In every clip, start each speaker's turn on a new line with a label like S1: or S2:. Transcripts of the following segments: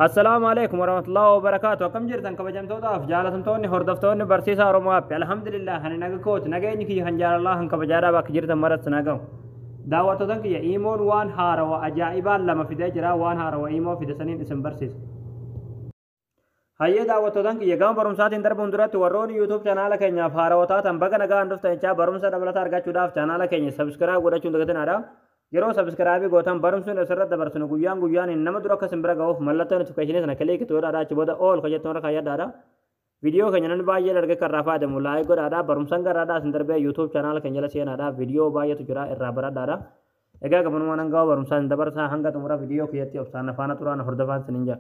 S1: السلام عليكم ورحمة الله وبركاته. كم جرتن كبجمتودا جالتمتوني هردفتوني برسيسا روما الحمد لله هن نغكوت نغيني كي هنجار الله هن كبجارا باك جرتن مرت نغو دعوتن كي ايمون وان هار واجائبا لما في دجرا وان هار وايمو في دسنين اسم برسيس هيا دعوتن كي يغام برمسات اندر بندرات ورون يوتيوب چانل كينيا فاروتا تنبغ نغا اندفتن چا برمسا دبلتا ارغا چوداف چانل كينيا سبسكرايب goda chundagatin ada yeroo subscribe gootan barumsuun asirratti dabarsinu guyyaan guyyaan nama dura akka simbira ga'uuf mallattoo notification sana kalee kitu godhaadha achi booda all kajettoon irra kayyadhaadha viidiyoo keenya nan baay'ee darge karraa faadamu laayik godhaadha barumsan garaadha asin darbee youtube channel keenya jala seenaadha viidiyoo baay'eetu jira irraa baradhaadha egaa gabanumaan hanga barumsaan dabarsaa hanga xumura viidiyoo keessatti obsaan afaana turaan hordofaan sininja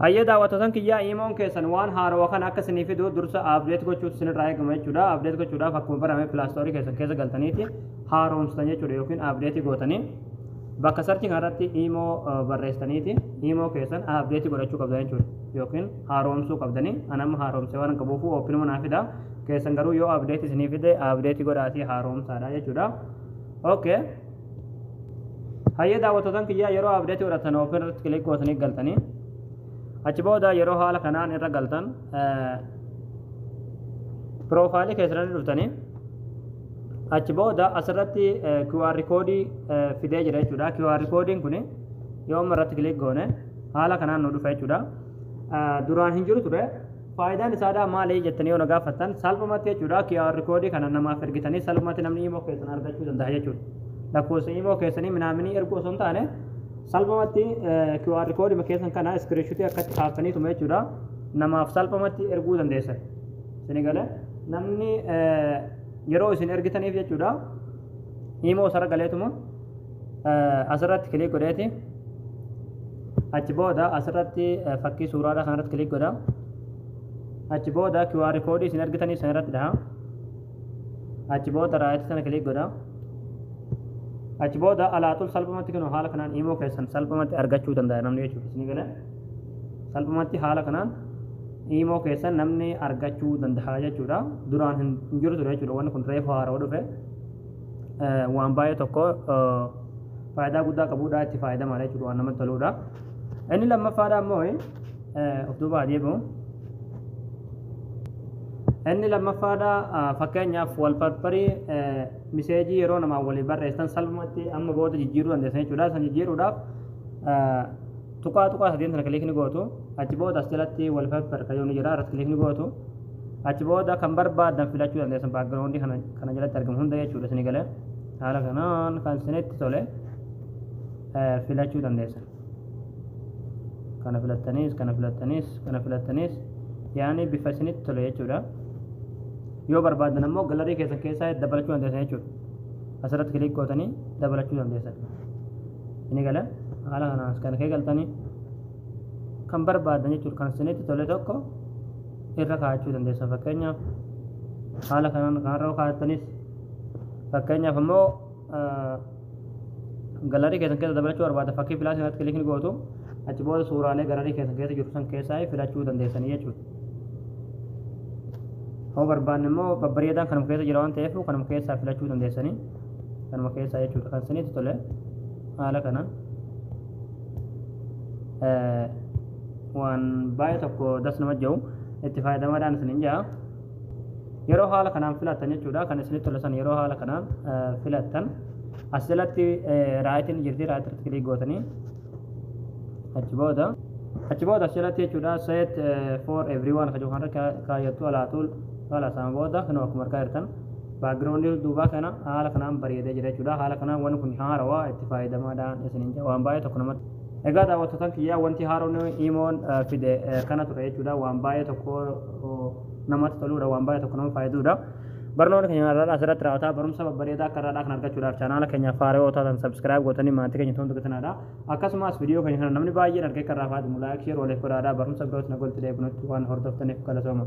S1: هيا دعوتن كيا ايمون كيسن وان هارو كان اكسني في دو درس ابديت کو چوت سن ٹرائی گمے چودا ابدیٹ کو چودا فکم پر ہمیں پلس سٹوری کیسن کیسے غلطنی تھی هارو مستنی چوڑے یوکن ابدیٹ گوتنی باک سرچنگ ہرتی ایمو برستنی تھی ایمو کیسن ابدیٹ کو چوک بدن چوڑ یوکن هارو سو کبدنی انم هارو سوان کبوفو اوپن منافدا کیسن گرو یو ابدیٹ سنی فدے ابدیٹ کو راتی هارو سارا یا چودا اوکے هيا دعوتن كيا يرو ابدیٹ ورتن اوپن کلک کوتنی غلطنی اچبودا yeroo haala kanaan irra galtan profaili keessan dhuftani achbooda asirratti QR code fidee jira jechuudha QR code kun yoo marratti click goone haala kanaan nu dhufa jechuudha duraan hin jiru ture faayidaan isaadha maali jettanii yoo nagaafattan salphumatti jechuudha QR code kana namaaf ergitanii salphumatti namni immoo keessan argachuu danda'a jechuudha lakkoofsa immoo keessanii minaamini erguu osoo hin taane salphumatti QR code makeessan kana screenshot akkatti kaafanii tume jechuudha namaaf salphumatti erguu dandeessan sinigale namni yeroo isin ergitaniif jechuudha imo sara galeetuma asirratti click godheeti achi booda asirratti fakkii suuraadha kanarratti click godha achi booda QR code isin ergitaniif sanarratti dhaha achi booda raayit sana click godha achi booda alaatul salphumatti kanu haala kanaan imo keessan salphumatti argachuu danda'a namni jechuudha isin gale salphumatti haala kanaan imo keessan namni argachuu danda'a jechuudha duraan hin jiru ture jechuudha wanni kun reefu haaroo dhufe waan baay'ee tokko faayidaa guddaa qabuudha itti fayyadamaa jechuudha waan namatti toluudha inni lammaffaadha ammoo of duuba adeemu inni lammaffaadha fakkeenyaaf wal parparii miseejii yeroo namaa walii barreessan salphumatti amma booda jijjiiruu dandeessan jechuudha san jijjiiruudhaaf tuqaa sadeen sana kilikni gootu achi booda as jalatti wal parpar kayoon jira irratti kilikni gootu achi booda kan barbaadan filachuu dandeessan baakgiraawundii kana jalatti argamu hunda jechuudha isin galee haala kanaan kan isinitti tole filachuu dandeessan kana filattaniis yaani bifa isinitti tole jechuudha yoo barbaadan ammoo galarii keessan keessaa dabalachuu dandeessan jechuudha asirratti kilik gootanii dabalachuu dandeessan inni gala haala kanaas kan kee galtanii kan barbaadan jechuudha kan isinitti tole tokko irra kaa'achuu dandeessan fakkeenyaaf haala kanaan kanarra kaa'attanis fakkeenyaaf ammoo galarii keessan keessa dabalachuu barbaada fakkii filaas irratti kilikni gootu achi booda suuraalee galarii keessan keessa jiru san keessaa filachuu dandeessanii jechuudha hoo barbaanne immoo babbareedaan kanuma keessa jira waan ta'eef kanuma keessaa filachuu dandeessanii kanuma keessaa jechuudha kan isinitti tole haala kanaan waan baay'ee tokko das nama jiru itti fayyadamaadhaan isinin jaa yeroo haala kanaan filattan jechuudha kan isinitti tole san yeroo haala kanaan filattan as jalatti raayitiin jirti raayitirratti kilik gootanii achi booda as jalatti jechuudha set for everyone kan jedhu kaayyattu alaatul haala sana booda kan akkuma argaa jirtan baakgiraawundii duubaa kana haala kanaan bareedee jira jechuudha haala kanaan wanni kun haarawaa itti fayyadamaadhaan isinin jaa waan baay'ee tokko namatti egaa daawwattoota kiyyaa wanti haaroon imoon fide kana ture jechuudha waan baay'ee tokko namatti toluudha waan baay'ee tokko nama fayyaduudha barnoota keenya irraa asirratti raawwataa barumsa babbareedaa akka irraa kan argachuudhaaf chaanaala keenya faaree taatan subscribe gootanii maatii keenya to'atu gatanaadha akkasumas viidiyoo keenya kana namni baay'een argee kan raafaatu laayik sheer waleef godhaadha barumsa birooti na golti deebinutti waan hordoftaniif galatooma